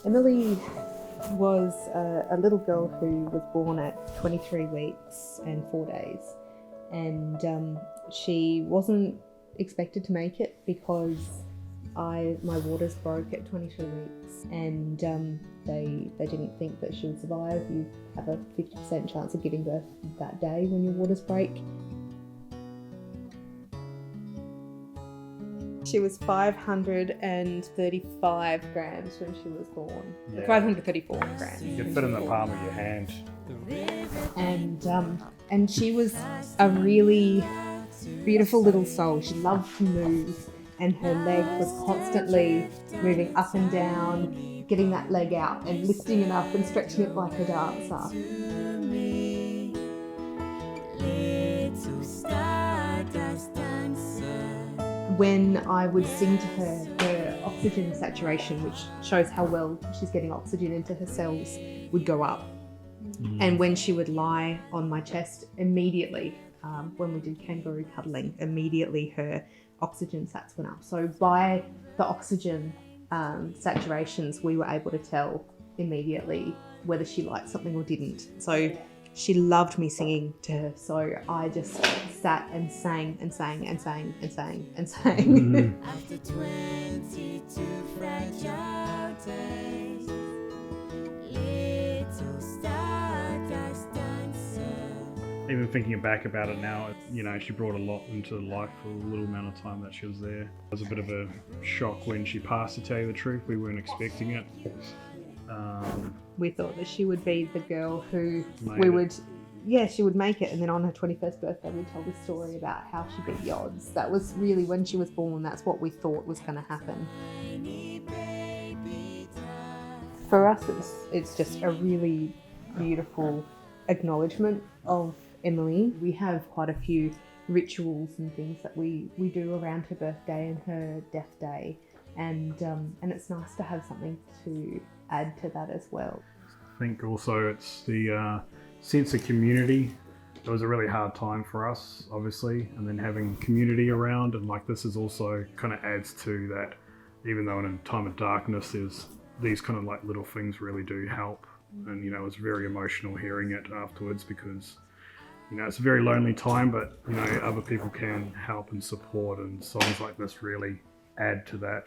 Emily was a little girl who was born at 23 weeks and 4 days, and she wasn't expected to make it because my waters broke at 22 weeks, and they didn't think that she would survive. You have a 50% chance of giving birth that day when your waters break. She was 535 grams when she was born. Yeah. 534 grams. You could fit in the palm of your hand. And she was a really beautiful little soul. She loved to move, and her leg was constantly moving up and down, getting that leg out and lifting it up and stretching it like a dancer. Stardust Dancer. When I would sing to her oxygen saturation, which shows how well she's getting oxygen into her cells, would go up. And when she would lie on my chest, immediately, when we did kangaroo cuddling, immediately her oxygen sats went up. So by the oxygen saturations, we were able to tell immediately whether she liked something or didn't. So she loved me singing to her, so I just sat and sang and sang and sang and sang and sang. After 22 fragile days, little Stardust Dancer. Even thinking back about it now, you know, she brought a lot into life for the little amount of time that she was there. It was a bit of a shock when she passed, to tell you the truth. We weren't expecting it. We thought that she would be the girl who she would make it, and then on her 21st birthday we'd tell the story about how she beat the odds. That was really when she was born, that's what we thought was going to happen. For us it's just a really beautiful acknowledgement of Emily. We have quite a few rituals and things that we do around her birthday and her death day, and it's nice to have something to add to that as well. I think also it's the sense of community. It was a really hard time for us, obviously, and then having community around, and like this is also kind of adds to that. Even though in a time of darkness, these kind of like little things really do help. And you know, it was very emotional hearing it afterwards, because you know, it's a very lonely time, but you know, other people can help and support, and songs like this really add to that.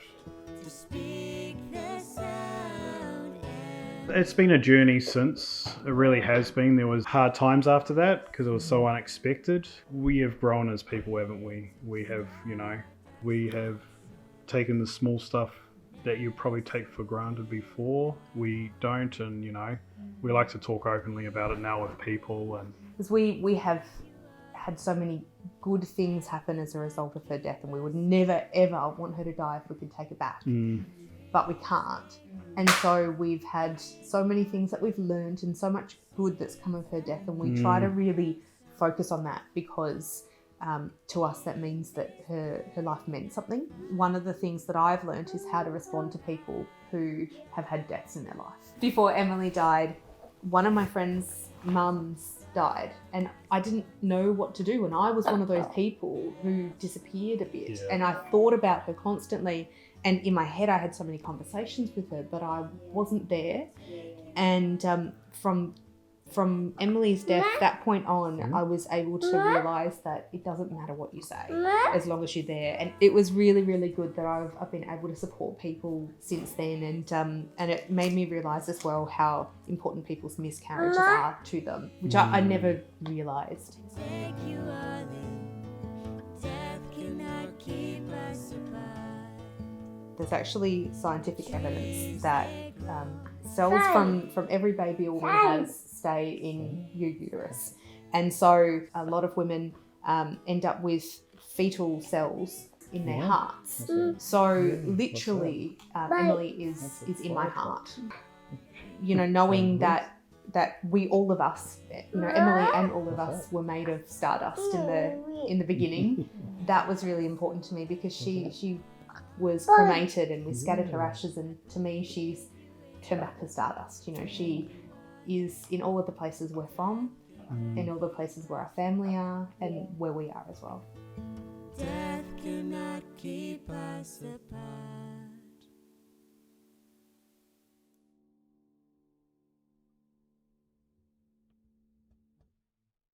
It's been a journey since. It really has been. There was hard times after that because it was so unexpected. We have grown as people, haven't we? We have taken the small stuff that you probably take for granted before. We don't, and you know, we like to talk openly about it now with people. And because we have had so many good things happen as a result of her death, and we would never ever want her to die if we could take it back. But we can't. And so we've had so many things that we've learned and so much good that's come of her death, and we try to really focus on that, because to us that means that her life meant something. One of the things that I've learned is how to respond to people who have had deaths in their life. Before Emily died, one of my friends' mums died, and I didn't know what to do, and I was one of those people who disappeared a bit. And I thought about her constantly, and in my head I had so many conversations with her, but I wasn't there. And from Emily's death, that point on, I was able to realise that it doesn't matter what you say as long as you're there. And it was really, really good that I've been able to support people since then, and it made me realise as well how important people's miscarriages are to them, which I never realised. There's actually scientific evidence that cells from every baby a woman has stay in your uterus. And so a lot of women end up with fetal cells in their hearts. So literally, Emily is in my heart. You know, knowing that we, all of us, you know, Emily and all of us were made of stardust in the beginning. That was really important to me, because she was cremated and we scattered her ashes, and to me she's turned back to stardust. You know, she is in all of the places we're from, in all the places where our family are, and where we are as well. Death cannot keep us apart.